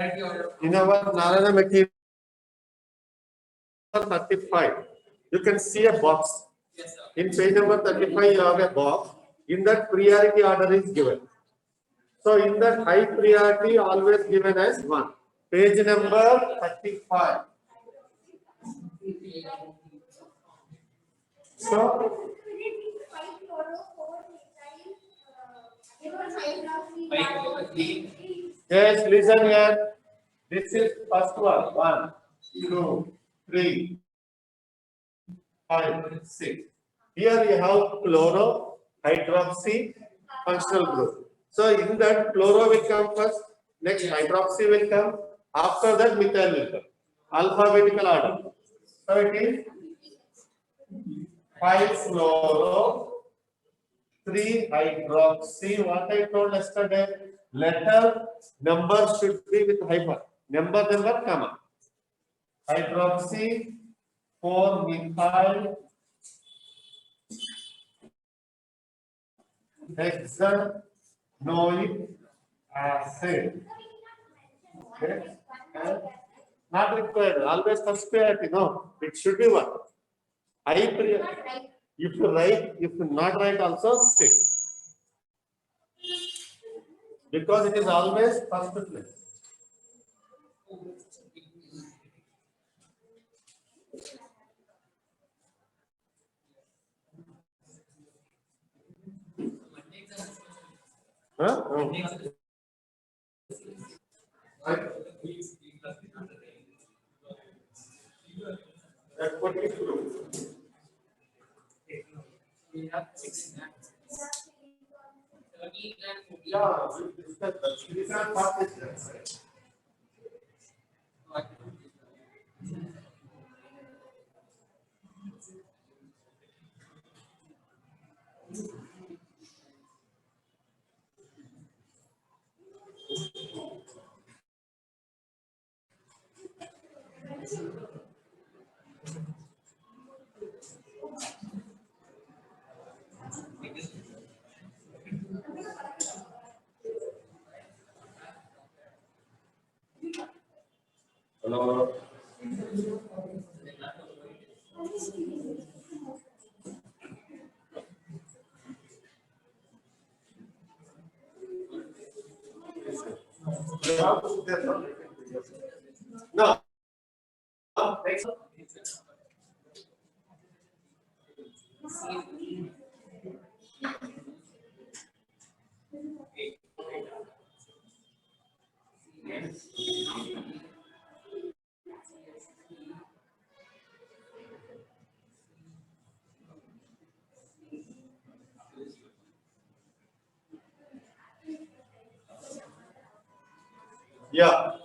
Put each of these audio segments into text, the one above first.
In our Narayana material 35, you can see a box. In page number 35, you have a box. In that, priority order is given. So in that, high priority always given as 1. Page number 35. So yes, listen here. This is first one. 1, 2, 3, 5, 6. Here you have chloro, hydroxy, functional group. So in that chloro will come first, next hydroxy will come, after that methyl will come. Alphabetical order. So it is 5 chloro, 3 hydroxy. What I told yesterday, letter number should be with hyphen. Number, comma. Hydroxy, 4 methyl hexanoic acid. Okay. And not required. Always first priority. No, it should be one. High priority. If you write, if you not write also, stick. Because it is always first place. Huh? Oh. That's what it is. We have 6 names. Yeah, we discussed that. We can't pass it. Hello. No. Yeah.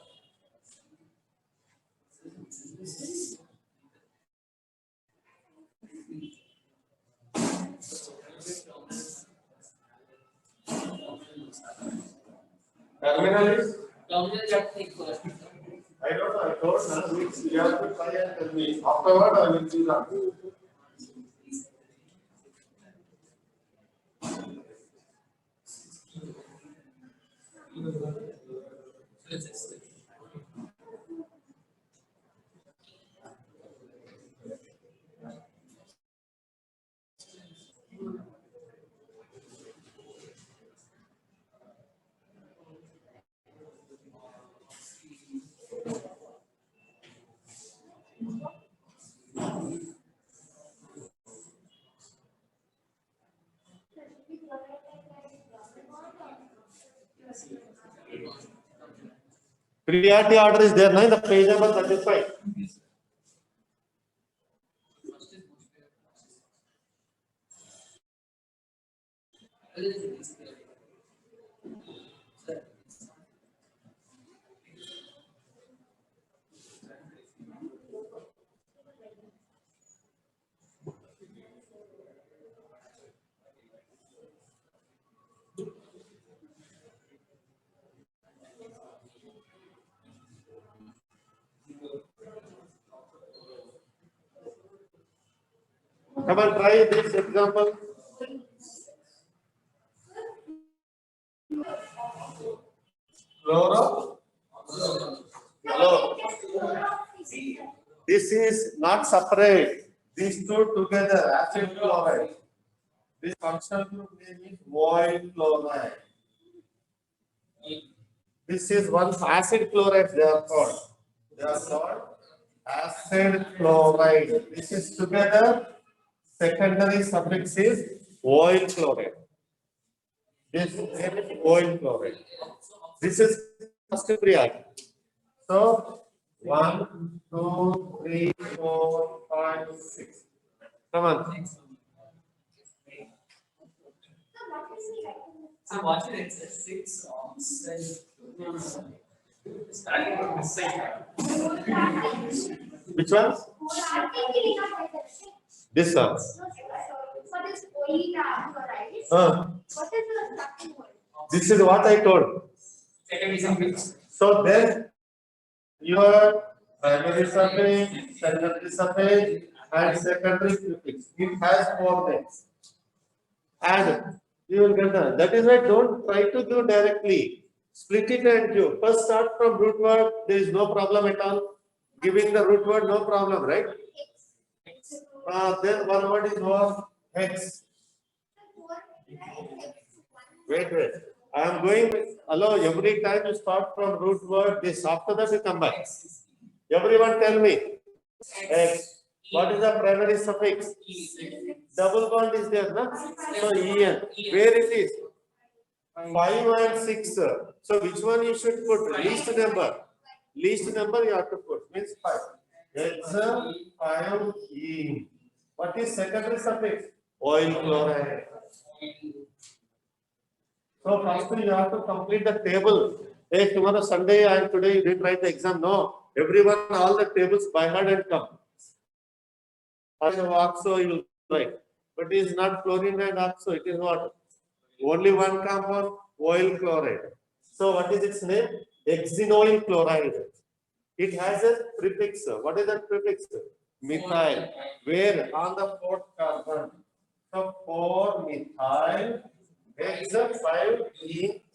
Terminal is? I don't know. I told now. You have to try and tell me. Afterward, I will see that. Priority order is there, na, in the page number 35. Come and try this example. Chloro, Hello. This is not separate. These two together, acid chloride. This functional group name is oil chloride. This is one acid chloride they are called. They are called acid chloride. This is together. Secondary suffix is oil chloride. This name is oil chloride. This is first priority. So 1, 2, 3, 4, 5, 6. Come on. So watch it, it's a 6 songs. Starting from this side. Which one? This one. This is what I told. Secondary suffix. So then your primary suffix, secondary suffix, and secondary prefix. It has 4 names. And you will get that. That is why don't try to do directly. Split it and give. First start from root word. There is no problem at all. Giving the root word, no problem, right? Then one word is what? Hex. Wait. I am going. Hello. Every time you start from root word, this after that you come back. Everyone tell me. X. What is the primary suffix? Double bond is there, no? So en. Where it is? 5 and 6. So which one you should put? Least number. Least number you have to put. Means 5. X 5 E. What is secondary suffix? Oil chloride. So first you have to complete the table. Hey, tomorrow Sunday and today you didn't write the exam. No. Everyone, all the tables by heart and come. Oxo you will write. But it is not chlorine and oxo. It is what? Only one compound, oil chloride. So what is its name? Hexenoyl chloride. It has a prefix. What is that prefix? Methyl. Where? On the 4th carbon. So 4-methyl hexa 5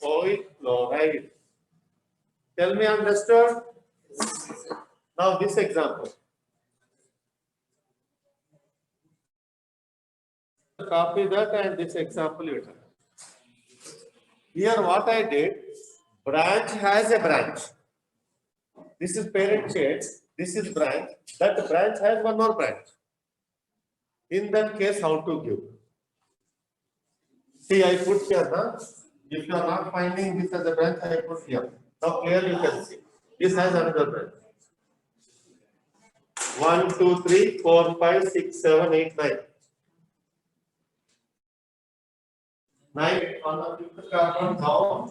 oil chloride. Tell me, understood? Now this example. Copy that and this example you have. Here what I did, branch has a branch. This is parent chain, this is branch. That branch has one more branch. In that case, how to give? See, I put here, huh? If you are not finding this as a branch, I put here. Now clearly you can see. This has another branch. 1, 2, 3, 4, 5, 6, 7, 8, 9. 9 on the 5th carbon now.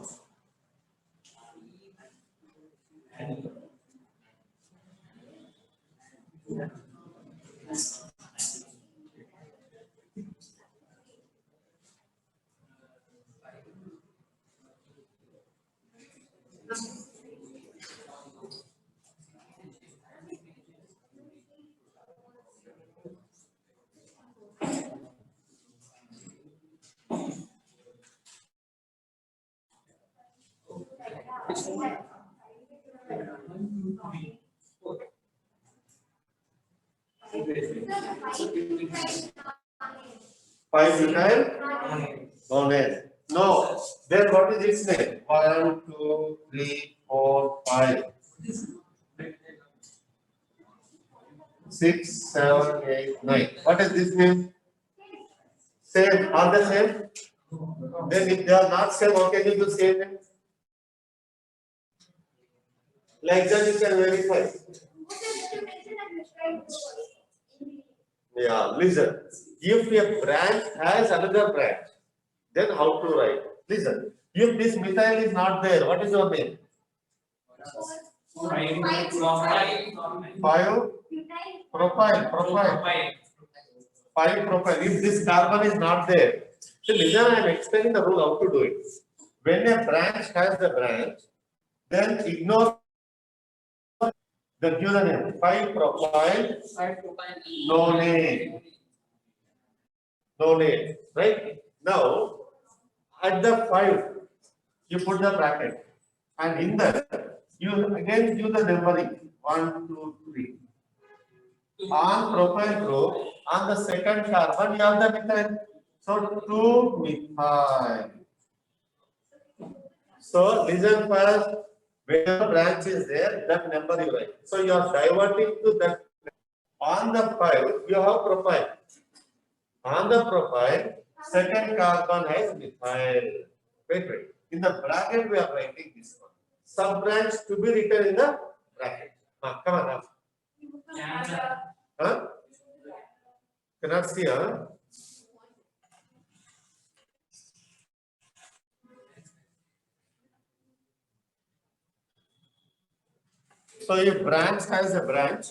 Five methyl nonane. No. Then what is its name? 1, 2, 3, 4, 5. 6, 7, 8, 9. What is this name? Same. Are they same? Then if they are not same, how can you do same name? Like that you can verify. Yeah, listen. If a branch has another branch, then how to write? Listen. If this methyl is not there, what is your name? 5 propyl. 5 propyl. If this carbon is not there, so listen, I am explaining the rule how to do it. When a branch has the branch, then ignore the given name. 5 propyl nonane. Nonane. Right? Now, at the 5, you put the bracket. And in that, You again give the numbering 1, 2, 3. On propyl group, on the second carbon, you have the methyl. So 2 methyl. So listen first. Where branch is there, that number you write. So you are diverting to that. On the file, you have propyl. On the profile, second carbon has methyl. Wait. In the bracket, we are writing this one. Sub branch to be written in the bracket. Come on now. Huh? Cannot see, huh? So if branch has a branch,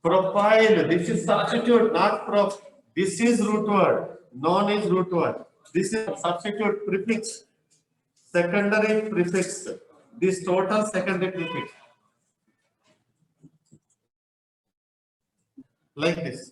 profile. This is substitute, not prof. This is root word. Non is root word. This is substitute prefix. Secondary prefix. This total secondary prefix. Like this.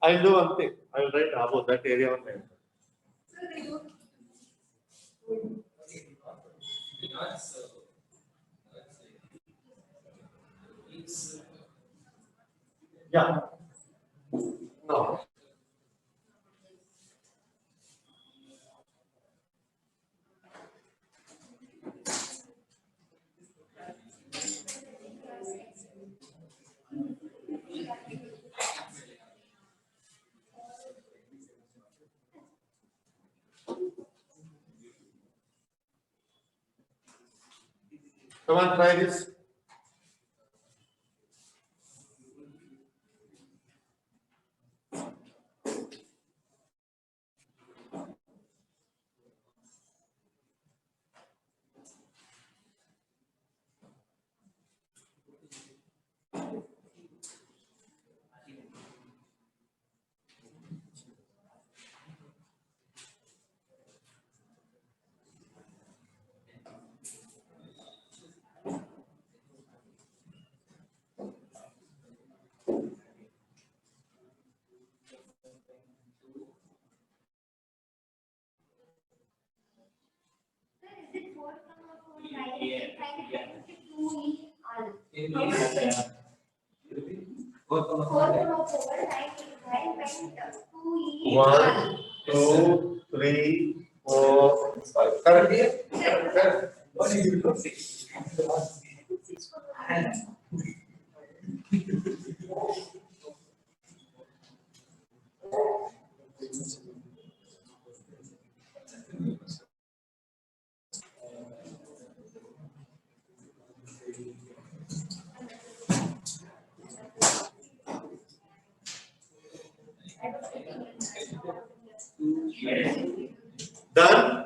I'll do one thing. I'll write about that area on my. Yeah. No. Come on, try this. One, two, three, four, five. Correct. Correct. Done.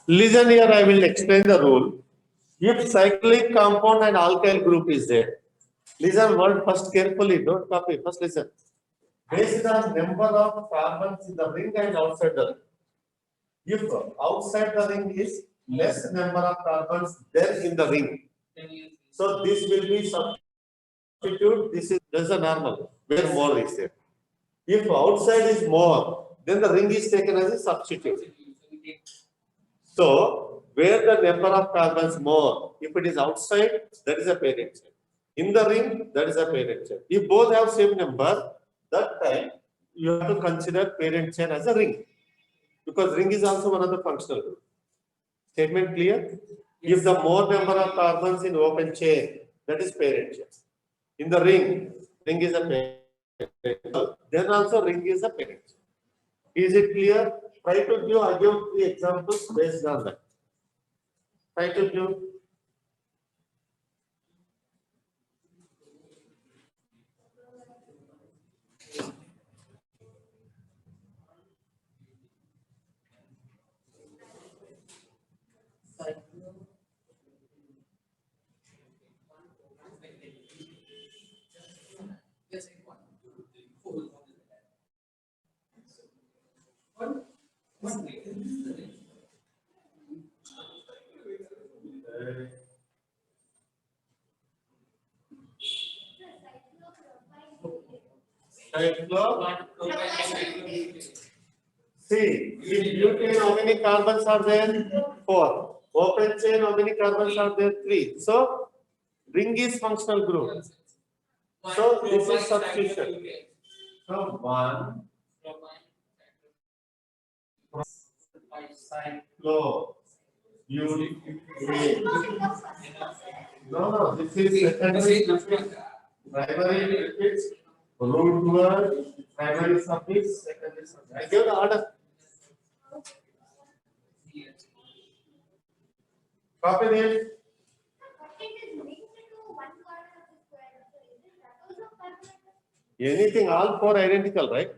Listen here, I will explain the rule. If cyclic compound and alkyl group is there, listen word first carefully, don't copy, first listen. Based on number of carbons in the ring and outside the ring. If outside the ring is less number of carbons there in the ring, so this will be substitute, this is a normal, where more is there. If outside is more, then the ring is taken as a substitute. So, where the number of carbons more, if it is outside, that is a parent chain. In the ring, that is a parent chain. If both have same number, that time you have to consider parent chain as a ring. Because ring is also one of the functional group. Statement clear? If the more number of carbons in open chain, that is parent chain. In the ring is a parent. Then also ring is a parent chain. Is it clear? Try to give, I give 3 examples based on that. Try to give. Yes, one, two, three, four. One way. See, in butane, how many carbons are there? 4. Open chain, how many carbons are there? 3. So, ring is functional group. So, this is substitution. So, 1 cyclo butane. No, this is secondary suffix. Primary prefix, root word, primary suffix, secondary suffix. I give the order. Copy this. Anything, all 4 identical, right?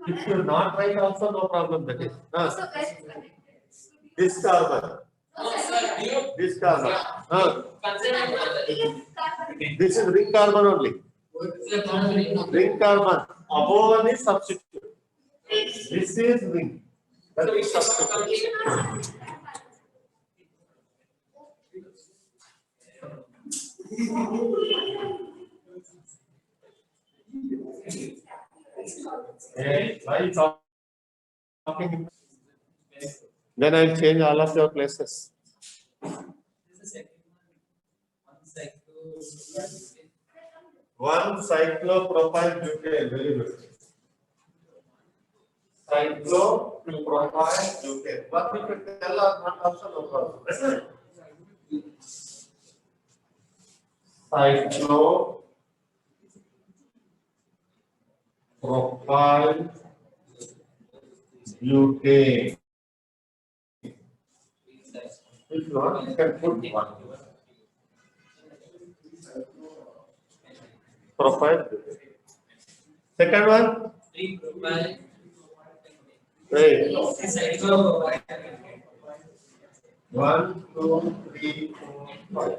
If you not write also, no problem, that is. This carbon, this carbon. This is ring carbon only. Ring carbon. Above one is substitute. This is ring. That is substitute. Hey, why talking? Then I'll change all of your places. One cyclopropyl butane, very good. Cyclopropyl butane. What we could tell us not also no problem. Cyclopropyl butane. If not, you can put 1. Propyl butane. Second one. Right. 1, 2, 3, 4, 5.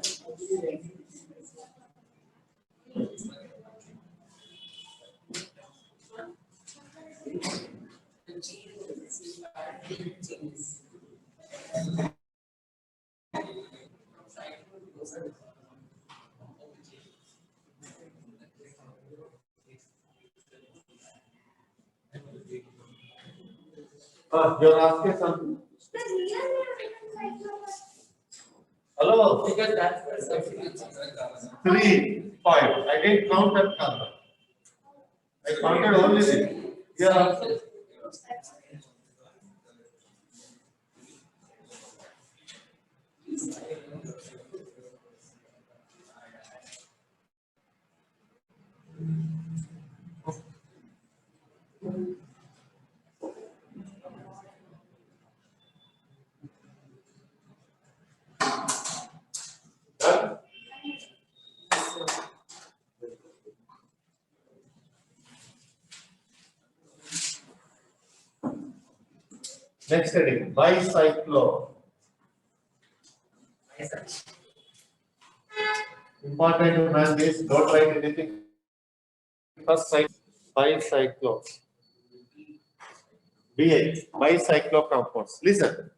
You're asking something. Hello. Because that's the substitute. 3, 5. I didn't count that carbon. I counted only this. Yeah. Done? Next heading, bicyclo. Important to man this, don't write anything. First cycle, bicyclo. BH, bicyclo compounds. Listen,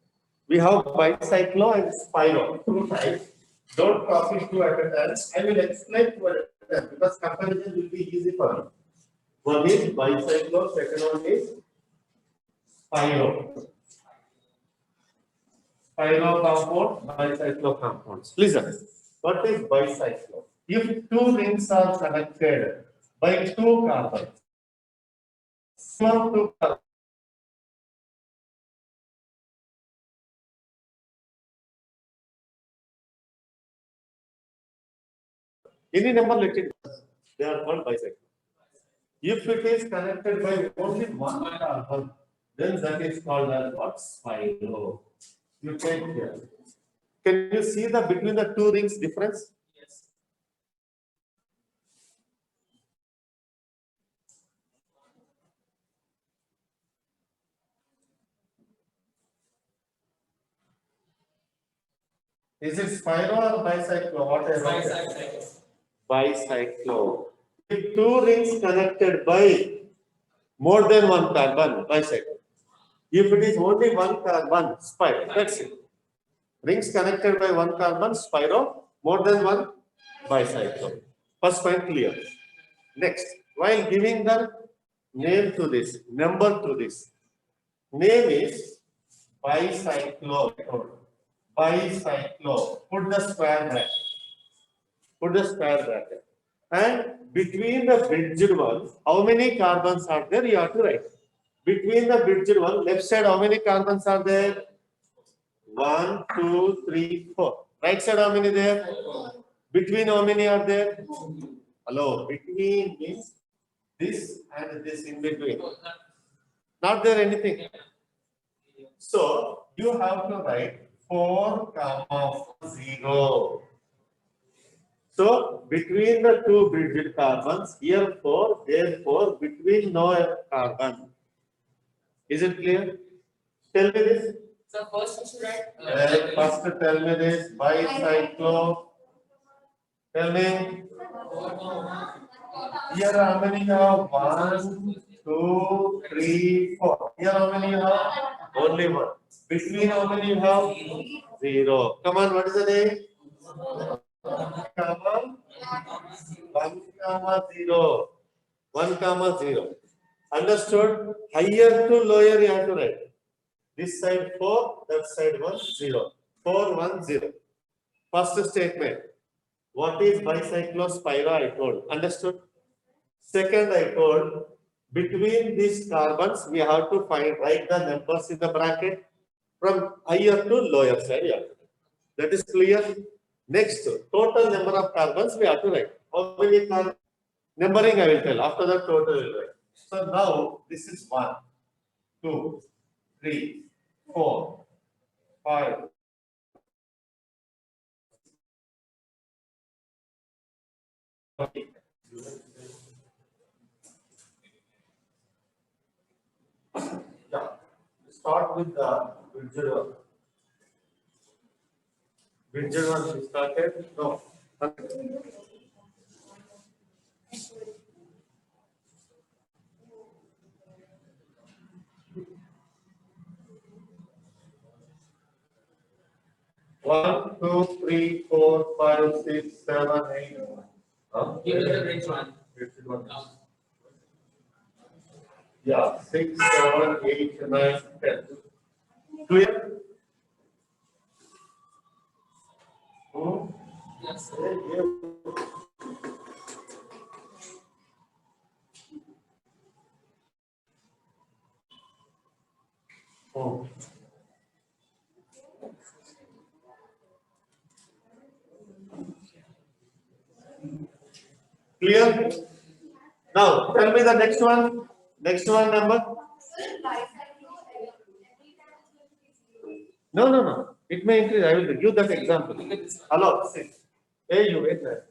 we have bicyclo and spiro, 2 types. Don't copy 2 at a time. I will explain 2 at a time because comparison will be easy for you. One is bicyclo, second one is spiro. Spiro compound, bicyclo compounds. Listen, what is bicyclo? If 2 rings are connected by 2 carbons, Two carbon. Any number, let it. They are called bisexual. If it is connected by only one carbon, then that is called as what? Spiro. You take here. Can you see the between the two rings difference? Yes. Is it spiro or bicyclo? What I wrote here? Bicyclo. If two rings connected by more than one carbon, bicycle. If it is only one carbon, spiro. That's it. Rings connected by one carbon, spiro. More than one, bicycle. First point clear. Next, while giving the name to this, number to this, name is bicyclo. Bicyclo. Put the square bracket. Put the square bracket. And between the bridged ones, how many carbons are there? You have to write. Between the bridged one, left side, how many carbons are there? 1, 2, 3, 4. Right side, how many there? Between, how many are there? Hello, between means this and this in between. Not there anything. So you have to write 4, 0. So between the two bridged carbons, here 4, there 4, between no carbon. Is it clear? Tell me this. So first you should write. First tell me this. Bicyclo. Tell me. Here how many you have? 1, 2, 3, 4. Here how many you have? Only 1. Between how many you have? 0. Come on, what is the name? 1, 0. 1, 0. Understood? Higher to lower you have to write. This side 4, that side 1, 0. 4, 1, 0. First statement. What is bicyclospiro? I told. Understood? Second, I told between these carbons we have to write the numbers in the bracket from higher to lower side. Yeah. That is clear. Next, total number of carbons we have to write. How many carbons? Numbering I will tell. After that, total will write. So now this is 1, 2, 3, 4, 5. Yeah. Start with the bridged one. Bridged one we started. No. One, two, three, four, 5, 6, 7, 8. Give me the bridge one. Bridged one. Yeah, 6, 7, 8, 9, 10. Clear? Yes. Oh. Clear? Now, tell me the next one. Next one number. No, no, no. It may increase. I will give that example. Hello. Hey, you wait there.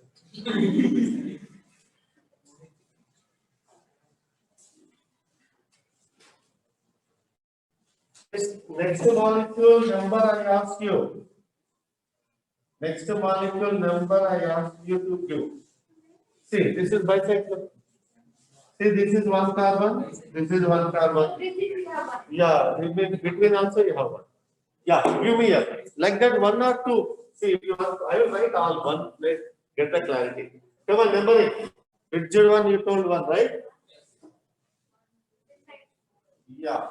Next molecule number I ask you. Next molecule number I ask you to give. See, this is bicycle. See, this is one carbon. This is one carbon. Yeah, between also you have one. Yeah, give me here. Like that, 1 or 2. See, if you want, I will write all one. Let's get the clarity. Come on, number it. Bridged one, you told 1, right? Yeah.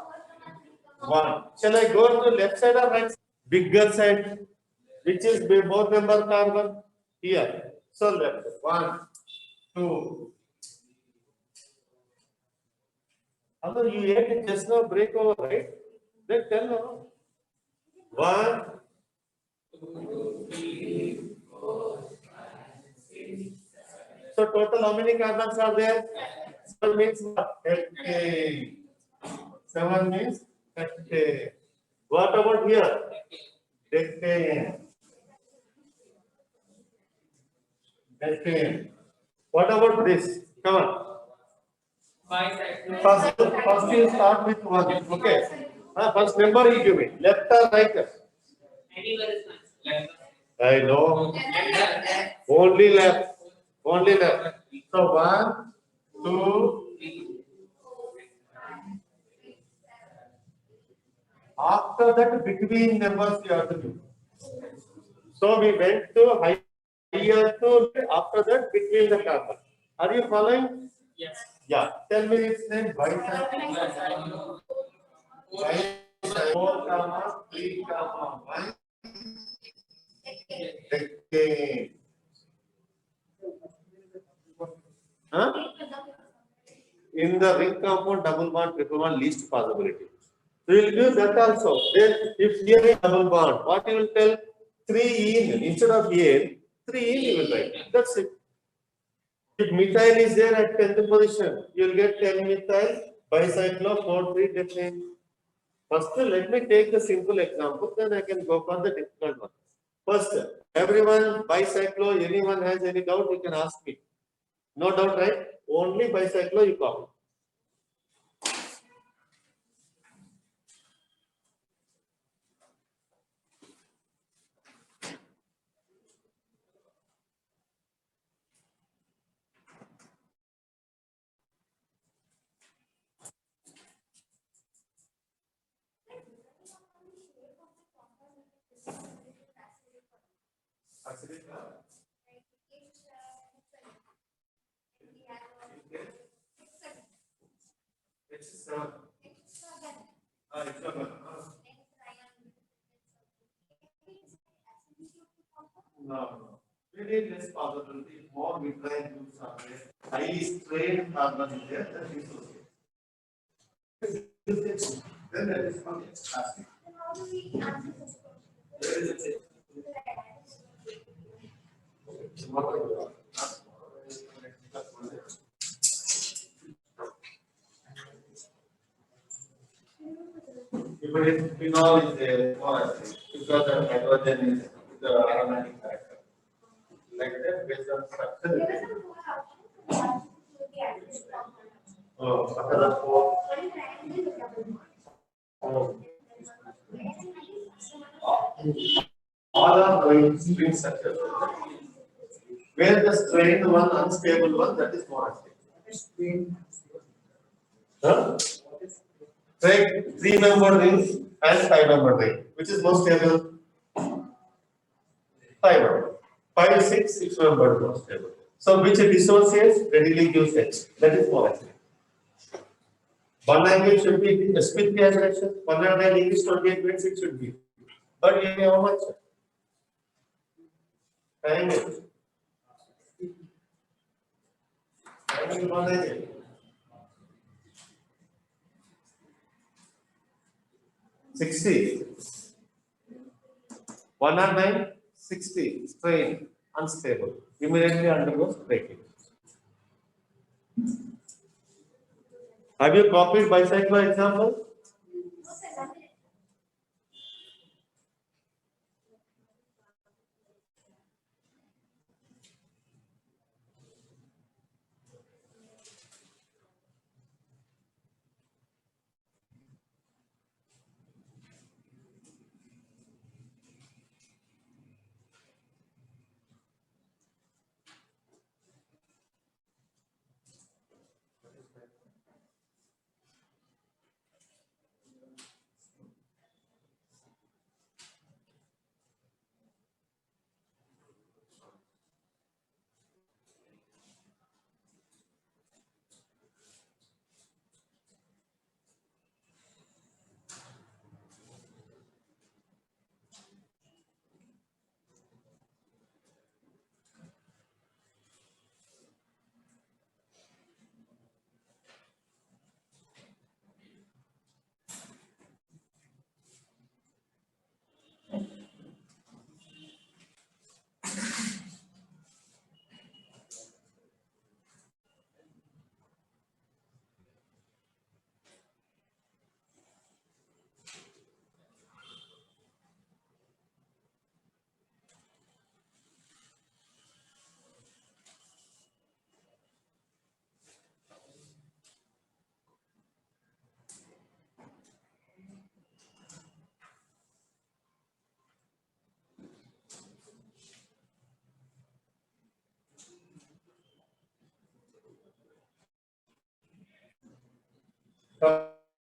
1. Shall I go to left side or right side? Bigger side, which is more number carbon here. So left. 1, 2. Although you ate it just now, break over, right? Then tell no. 1, 2, 3. So total how many carbons are there? 7 means what? 30. 7 means 30. What about here? 15. 15. What about this? Come on. First you start with 1. Okay. First number you give me. Left or right? Anywhere is fine. I know. Only left. Only left. So 1, 2. After that, between numbers you have to do. So we went to higher to after that between the carbon. Are you following? Yes. Yeah. Tell me its name. Bicycle. 4, 3, 1. Okay. Huh? In the ring compound, double bond, triple bond, least possibility. So you will give that also. Then if here is double bond, what you will tell? 3 in instead of in, 3 in you will write. That's it. If methyl is there at 10th position, you will get 10 methyl bicyclo 4,3 definite. First, let me take the simple example, then I can go for the difficult one. First, everyone bicyclo, anyone has any doubt, you can ask me. No doubt, right? Only bicyclo you copy. No. Very less possibility. More methyl groups are there. Highly strained carbon is there. That is then that is not asking. Where is it? If it is phenol is there, because the hydrogen is the aromatic character. Like that, based on structure. Oh, after that, all are going string structure. Where the strained one, unstable one, that is more active. Huh? Take 3-membered ring and 5-membered ring. Which is more stable? 5-membered. 5, 6, 6-membered more stable. So which dissociates readily gives H. That is more active. One angle should be sp3 direction. 109 degrees 28 minutes it should be. But you know how much? Angle. Angle 1 60. 109, 60, strain, unstable. Immediately undergoes breaking. Have you copied bicyclo example?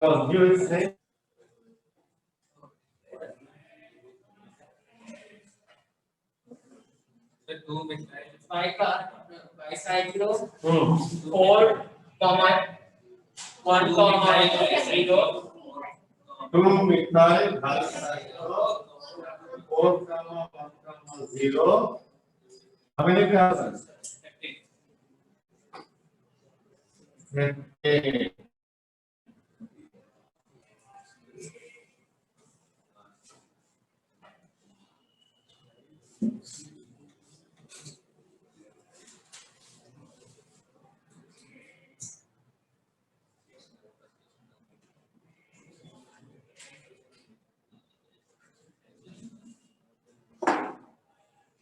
Oh, give its name. The two bicyclo, Hmm. 4, comma, 1, comma, 0. 2-methyl bicyclo, 4, 1, 0. How many carbons? 20.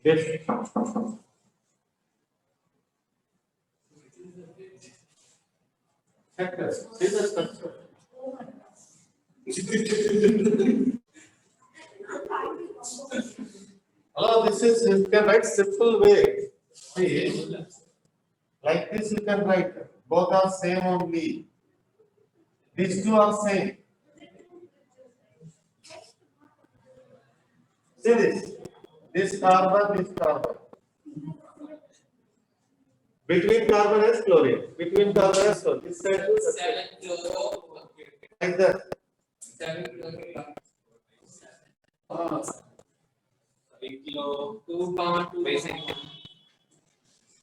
Yes. Check this. See the structure. Hello, this is, you can write simple way. See, like this you can write. Both are same only. These two are same. See this. This carbon, this carbon. Between carbon has chlorine. Between carbon has chlorine. This side is 7 chloro, like that. 7 chloro, Ah. 2, comma, 2, basic.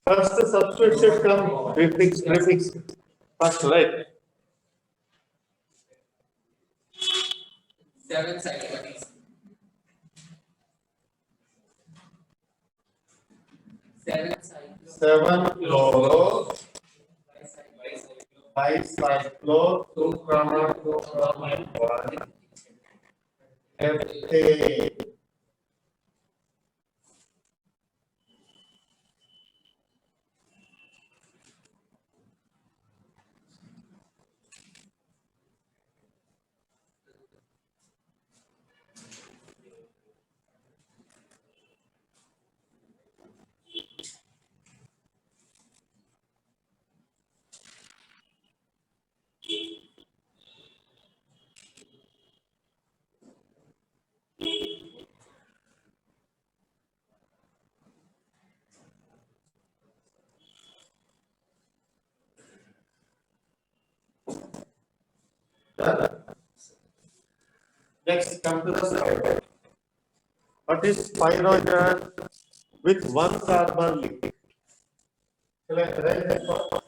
First the substitute should come prefix. First, right? 7 cycles. 7 cycles. 7 chloro, bicyclo, 2 comma 2 comma 1, Fa. Done. Next, come to the side. What is pyrogen with one carbon link? Shall I write that one?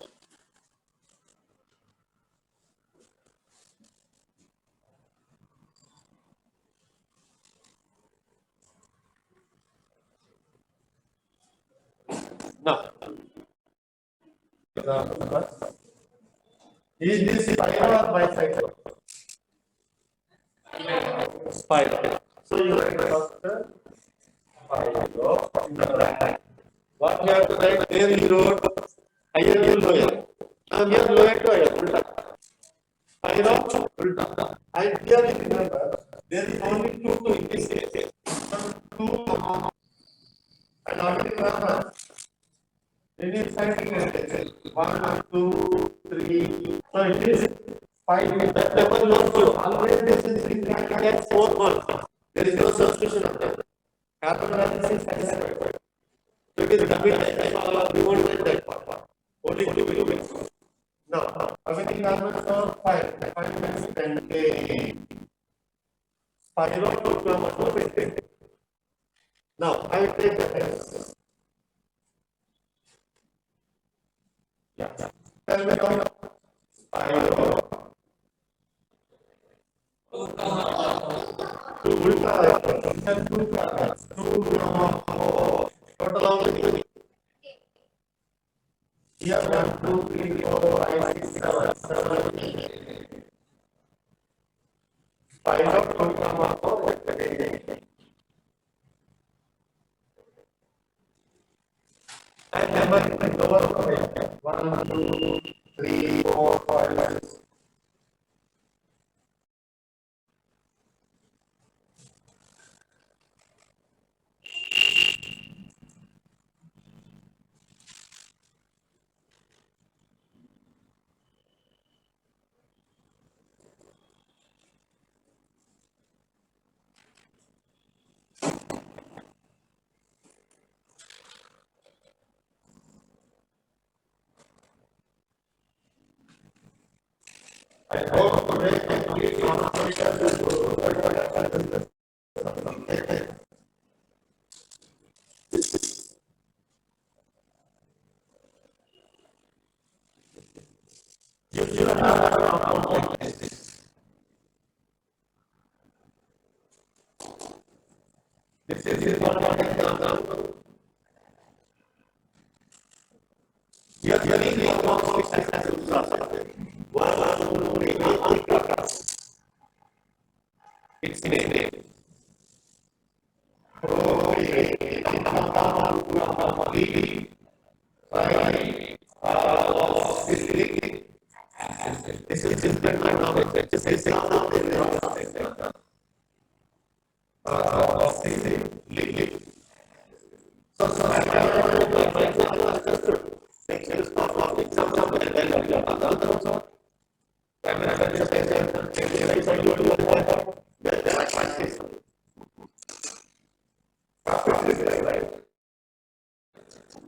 No. Is this pyro or bicycle? Pyro. So you write after pyro in the right. What you have to write there you wrote higher to lower. Now here lower to higher. Ulta. Pyro ulta. And here you remember there is only two in this case. Two and already remember. It is scientific. 1, 2, 3. So it is 5. That number belongs to always this is significant as 4 months. There is no substitution of that. Carbon dioxide is satisfied. So it is double time. We won't write that part. Only 2 minutes. Now, how many carbons are 5? 5 minutes 10 K. Pyro to chromatography. Now, I will take the test. Yeah. Tell me how pyro. 2, comma, 2 ulta. 2 carbons. 2 comma 4. Total how many? Here 1, 2, 3, 4, 5, 6, 7, 7, 8. Pyro 2 comma 4. And number is lower. 1, 2, 3, 4, 5, 6. I hope today's conversation will This is one example. You are telling me about its name.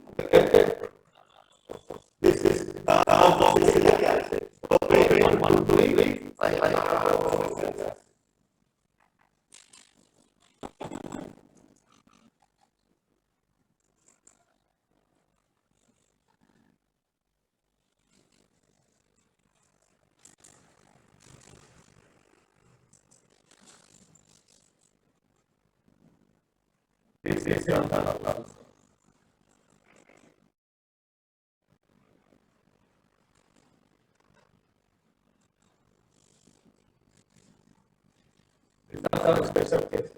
This is special case.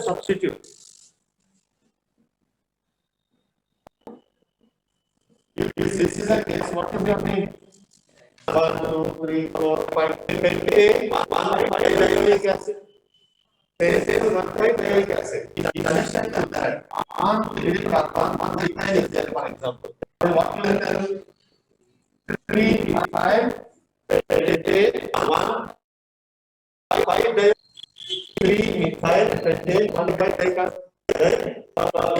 Substitute. This is a case, what is your name? 1, 2, 3, 4, 5, 10, 1 diazoic acid. There is 1 diazoic acid. In addition to that, on the carbon, 1 methyl is there, for example. So what will happen? 3 methyl, 1 5 diazoic. 3 methyl, 1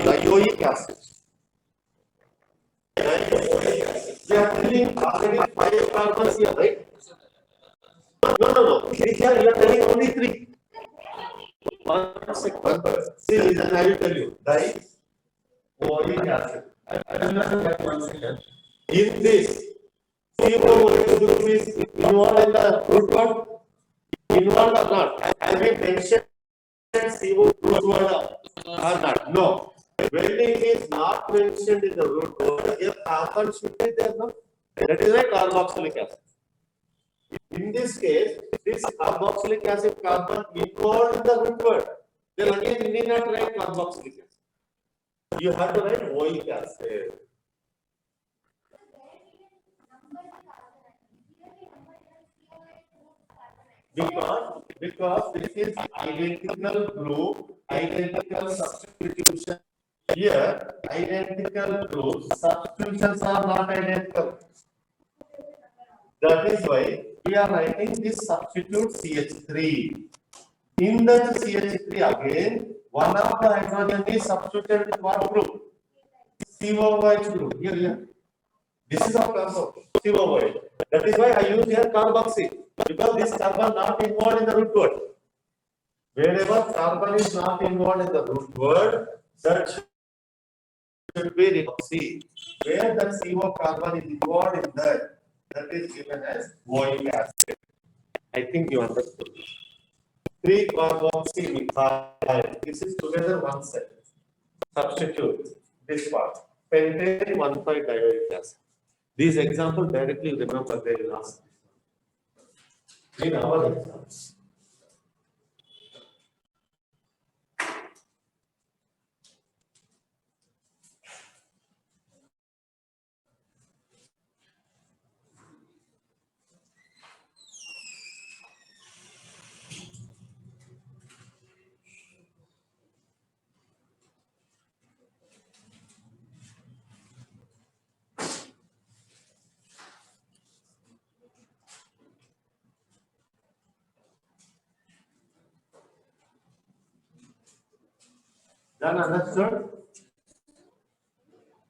diazoic acid. They are telling already 5 carbons here, right? No. Here you are telling only 3. One second. See, then I will tell you. Diazoic acid. I will not get 1 second. In this, CO group is involved in the root word? Involved or not? I may mention CO root word or not. No. Welding is not mentioned in the root word. Here carbon should be there, no? That is why carboxylic acid. In this case, this carboxylic acid carbon involved in the root word. Then again, you need not write carboxylic acid. You have to write oic acid. Because this is identical group, identical substitution. Here, identical groups, substitutions are not identical. That is why we are writing this substitute CH3. In that CH3 again, one of the hydrogen is substituted with what group? COOH group. Here. This is our compound, COOH. That is why I use here carboxy, because this carbon not involved in the root word. Wherever carbon is not involved in the root word, that should be redoxy. Where the CO carbon is involved in that is given as oic acid. I think you understood. 3-carboxymethyl. This is together one set. Substitute this part. Pentane 1,5-dioic acid. These examples directly remember they will ask. In our exams. Done, understood?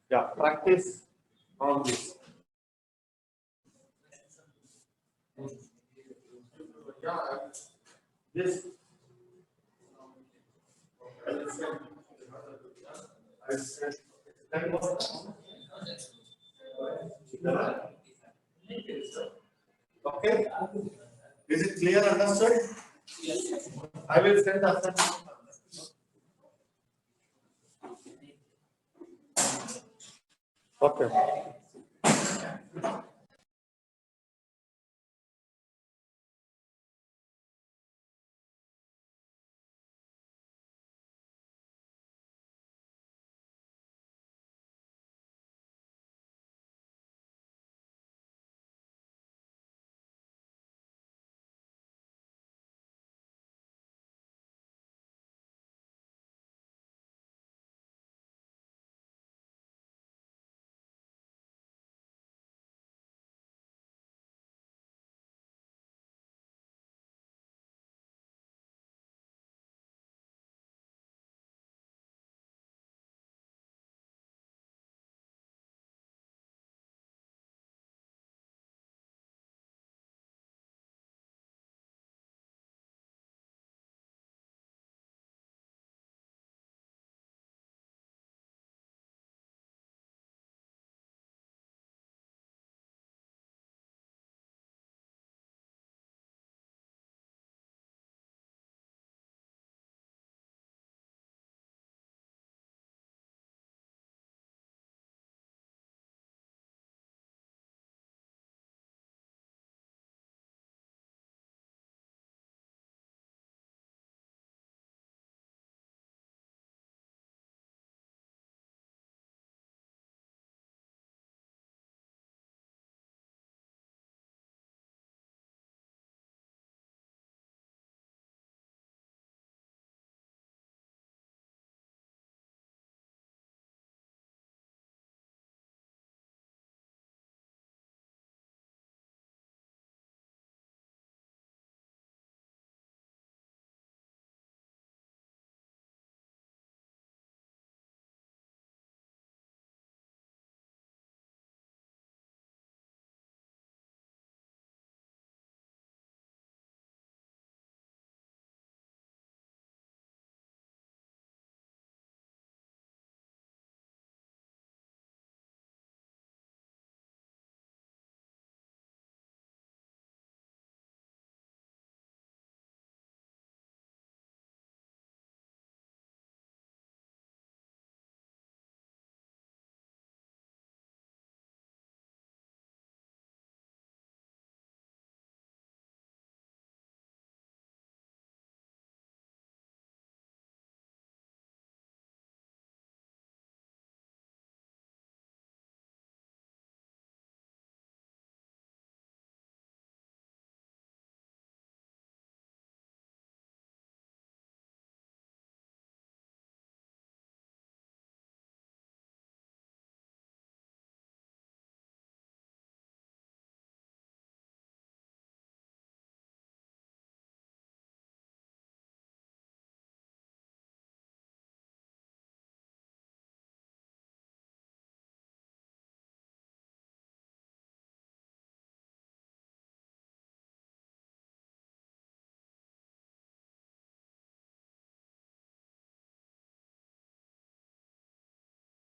Yeah, practice on this. Yeah, this. Okay, is it clear, understood? I will send the assignment. Okay.